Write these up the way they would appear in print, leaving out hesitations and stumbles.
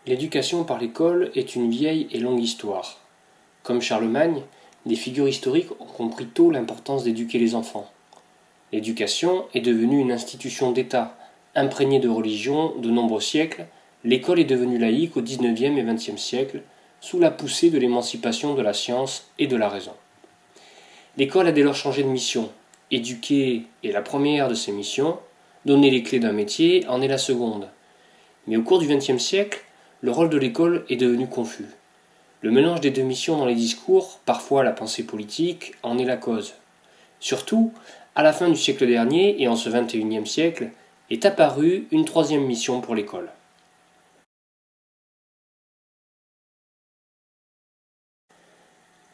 L'éducation par l'école est une vieille et longue histoire. Comme Charlemagne, des figures historiques ont compris tôt l'importance d'éduquer les enfants. L'éducation est devenue une institution d'État, imprégnée de religion de nombreux siècles. L'école est devenue laïque au XIXe et XXe siècle, sous la poussée de l'émancipation de la science et de la raison. L'école a dès lors changé de mission. Éduquer est la première de ses missions, donner les clés d'un métier en est la seconde. Mais au cours du XXe siècle, le rôle de l'école est devenu confus. Le mélange des deux missions dans les discours, parfois la pensée politique, en est la cause. Surtout, à la fin du siècle dernier et en ce XXIe siècle, est apparue une troisième mission pour l'école.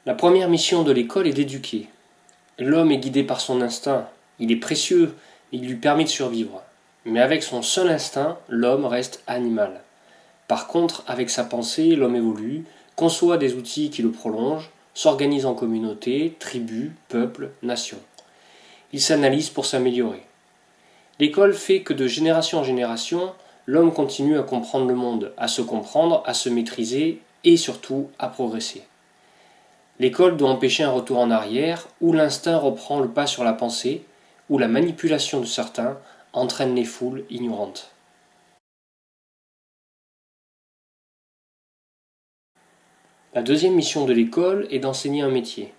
La première mission de l'école est d'éduquer. L'homme est guidé par son instinct, il est précieux, il lui permet de survivre. Mais avec son seul instinct, l'homme reste animal. Par contre, avec sa pensée, l'homme évolue, conçoit des outils qui le prolongent, s'organise en communauté, tribus, peuples, nations. Il s'analyse pour s'améliorer. L'école fait que de génération en génération, l'homme continue à comprendre le monde, à se comprendre, à se maîtriser et surtout à progresser. L'école doit empêcher un retour en arrière où l'instinct reprend le pas sur la pensée, où la manipulation de certains entraîne les foules ignorantes. La deuxième mission de l'école est d'enseigner un métier.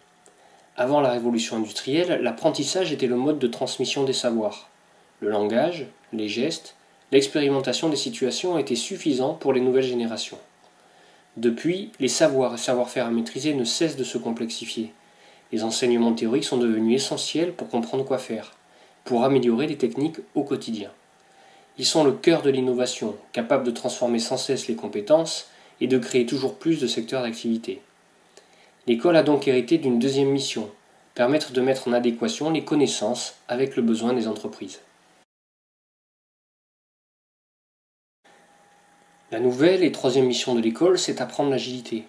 Avant la révolution industrielle, l'apprentissage était le mode de transmission des savoirs. Le langage, les gestes, l'expérimentation des situations étaient suffisants pour les nouvelles générations. Depuis, les savoirs et savoir-faire à maîtriser ne cessent de se complexifier. Les enseignements théoriques sont devenus essentiels pour comprendre quoi faire, pour améliorer les techniques au quotidien. Ils sont le cœur de l'innovation, capables de transformer sans cesse les compétences et de créer toujours plus de secteurs d'activité. L'école a donc hérité d'une deuxième mission, permettre de mettre en adéquation les connaissances avec le besoin des entreprises. La nouvelle et troisième mission de l'école, c'est apprendre l'agilité.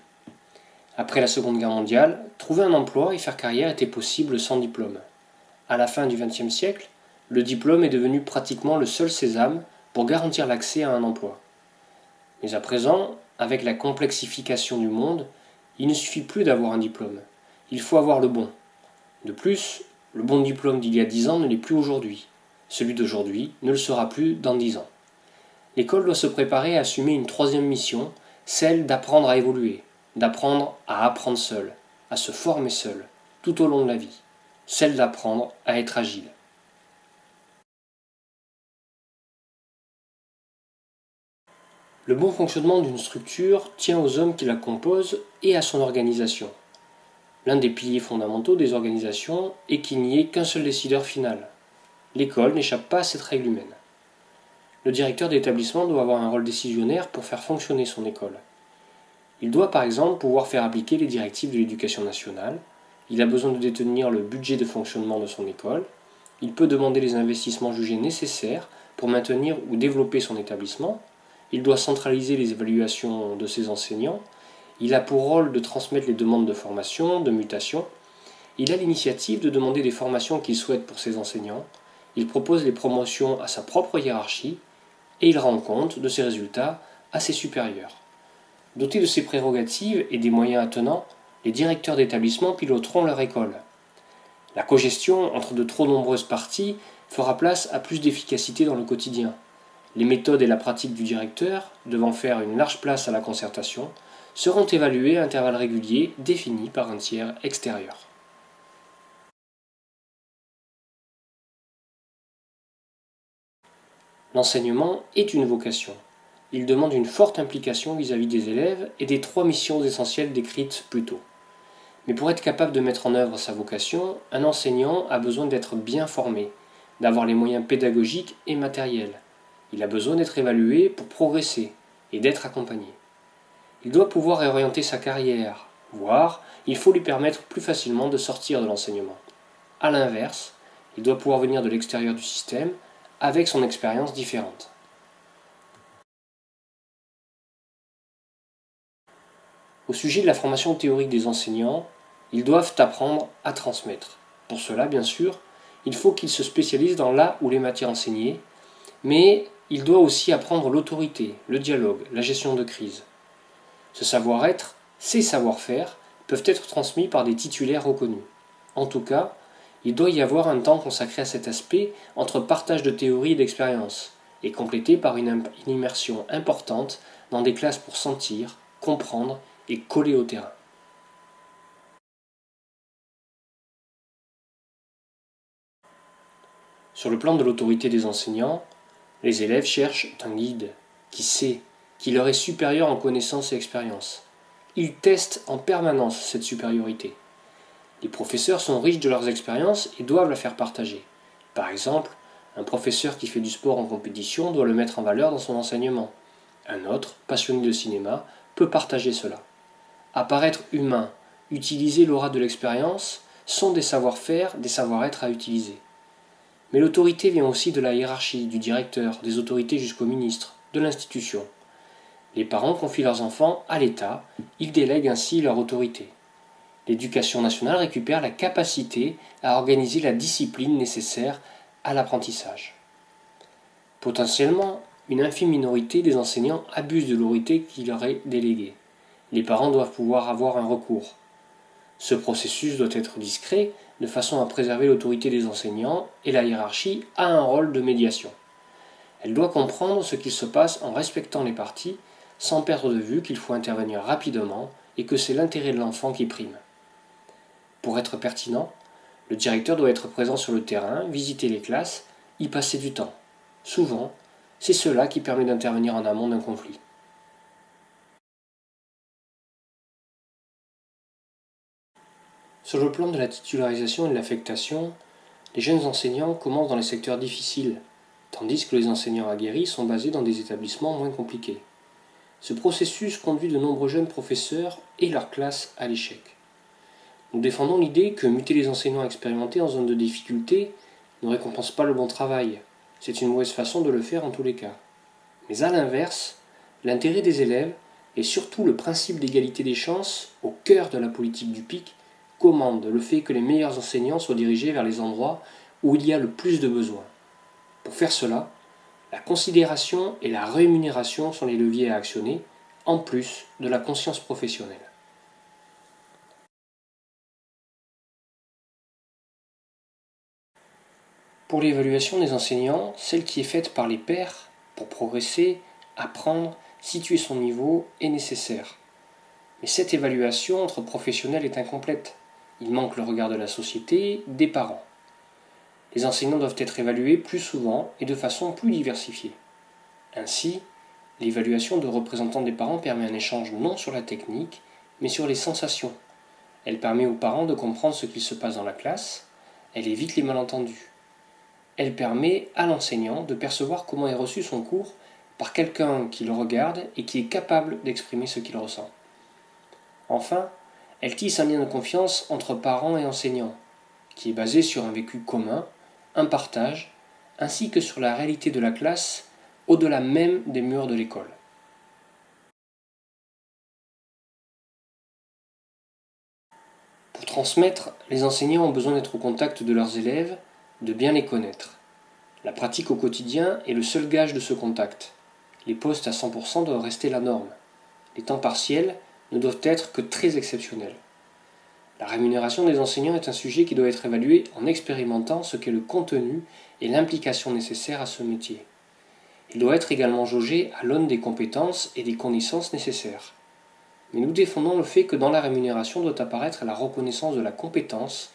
Après la Seconde Guerre mondiale, trouver un emploi et faire carrière était possible sans diplôme. À la fin du XXe siècle, le diplôme est devenu pratiquement le seul sésame pour garantir l'accès à un emploi. Mais à présent, avec la complexification du monde, il ne suffit plus d'avoir un diplôme. Il faut avoir le bon. De plus, le bon diplôme d'il y a 10 ans ne l'est plus aujourd'hui. Celui d'aujourd'hui ne le sera plus dans 10 ans. L'école doit se préparer à assumer une troisième mission, celle d'apprendre à évoluer, d'apprendre à apprendre seul, à se former seul, tout au long de la vie, celle d'apprendre à être agile. Le bon fonctionnement d'une structure tient aux hommes qui la composent et à son organisation. L'un des piliers fondamentaux des organisations est qu'il n'y ait qu'un seul décideur final. L'école n'échappe pas à cette règle humaine. Le directeur d'établissement doit avoir un rôle décisionnaire pour faire fonctionner son école. Il doit par exemple pouvoir faire appliquer les directives de l'éducation nationale, il a besoin de détenir le budget de fonctionnement de son école, il peut demander les investissements jugés nécessaires pour maintenir ou développer son établissement, il doit centraliser les évaluations de ses enseignants, il a pour rôle de transmettre les demandes de formation, de mutation, il a l'initiative de demander des formations qu'il souhaite pour ses enseignants, il propose les promotions à sa propre hiérarchie, et il rend compte de ses résultats à ses supérieurs. Dotés de ces prérogatives et des moyens attenants, les directeurs d'établissement piloteront leur école. La cogestion entre de trop nombreuses parties fera place à plus d'efficacité dans le quotidien. Les méthodes et la pratique du directeur, devant faire une large place à la concertation, seront évaluées à intervalles réguliers définis par un tiers extérieur. L'enseignement est une vocation. Il demande une forte implication vis-à-vis des élèves et des trois missions essentielles décrites plus tôt. Mais pour être capable de mettre en œuvre sa vocation, un enseignant a besoin d'être bien formé, d'avoir les moyens pédagogiques et matériels. Il a besoin d'être évalué pour progresser et d'être accompagné. Il doit pouvoir réorienter sa carrière, voire il faut lui permettre plus facilement de sortir de l'enseignement. A l'inverse, il doit pouvoir venir de l'extérieur du système avec son expérience différente. Au sujet de la formation théorique des enseignants, ils doivent apprendre à transmettre. Pour cela, bien sûr, il faut qu'ils se spécialisent dans là où les matières enseignées, mais il doit aussi apprendre l'autorité, le dialogue, la gestion de crise. Ce savoir-être, ces savoir-faire, peuvent être transmis par des titulaires reconnus. En tout cas, il doit y avoir un temps consacré à cet aspect entre partage de théorie et d'expérience, et complété par une immersion importante dans des classes pour sentir, comprendre et coller au terrain. Sur le plan de l'autorité des enseignants, les élèves cherchent un guide qui sait, qui leur est supérieur en connaissances et expérience. Ils testent en permanence cette supériorité. Les professeurs sont riches de leurs expériences et doivent la faire partager. Par exemple, un professeur qui fait du sport en compétition doit le mettre en valeur dans son enseignement. Un autre, passionné de cinéma, peut partager cela. Apparaître humain, utiliser l'aura de l'expérience sont des savoir-faire, des savoir-être à utiliser. Mais l'autorité vient aussi de la hiérarchie, du directeur, des autorités jusqu'au ministre, de l'institution. Les parents confient leurs enfants à l'État, ils délèguent ainsi leur autorité. L'éducation nationale récupère la capacité à organiser la discipline nécessaire à l'apprentissage. Potentiellement, une infime minorité des enseignants abuse de l'autorité qui leur est déléguée. Les parents doivent pouvoir avoir un recours. Ce processus doit être discret, de façon à préserver l'autorité des enseignants, et la hiérarchie a un rôle de médiation. Elle doit comprendre ce qu'il se passe en respectant les parties, sans perdre de vue qu'il faut intervenir rapidement et que c'est l'intérêt de l'enfant qui prime. Pour être pertinent, le directeur doit être présent sur le terrain, visiter les classes, y passer du temps. Souvent, c'est cela qui permet d'intervenir en amont d'un conflit. Sur le plan de la titularisation et de l'affectation, les jeunes enseignants commencent dans les secteurs difficiles, tandis que les enseignants aguerris sont basés dans des établissements moins compliqués. Ce processus conduit de nombreux jeunes professeurs et leurs classes à l'échec. Nous défendons l'idée que muter les enseignants expérimentés en zone de difficulté ne récompense pas le bon travail. C'est une mauvaise façon de le faire en tous les cas. Mais à l'inverse, l'intérêt des élèves et surtout le principe d'égalité des chances, au cœur de la politique du PIC, commande le fait que les meilleurs enseignants soient dirigés vers les endroits où il y a le plus de besoins. Pour faire cela, la considération et la rémunération sont les leviers à actionner, en plus de la conscience professionnelle. Pour l'évaluation des enseignants, celle qui est faite par les pairs, pour progresser, apprendre, situer son niveau, est nécessaire. Mais cette évaluation entre professionnels est incomplète. Il manque le regard de la société, des parents. Les enseignants doivent être évalués plus souvent et de façon plus diversifiée. Ainsi, l'évaluation de représentants des parents permet un échange non sur la technique, mais sur les sensations. Elle permet aux parents de comprendre ce qu'il se passe dans la classe, elle évite les malentendus. Elle permet à l'enseignant de percevoir comment est reçu son cours par quelqu'un qui le regarde et qui est capable d'exprimer ce qu'il ressent. Enfin, elle tisse un lien de confiance entre parents et enseignants, qui est basé sur un vécu commun, un partage, ainsi que sur la réalité de la classe, au-delà même des murs de l'école. Pour transmettre, les enseignants ont besoin d'être au contact de leurs élèves, de bien les connaître. La pratique au quotidien est le seul gage de ce contact. Les postes à 100% doivent rester la norme. Les temps partiels ne doivent être que très exceptionnels. La rémunération des enseignants est un sujet qui doit être évalué en expérimentant ce qu'est le contenu et l'implication nécessaire à ce métier. Il doit être également jaugé à l'aune des compétences et des connaissances nécessaires. Mais nous défendons le fait que dans la rémunération doit apparaître la reconnaissance de la compétence,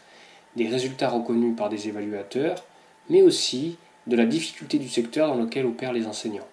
des résultats reconnus par des évaluateurs, mais aussi de la difficulté du secteur dans lequel opèrent les enseignants.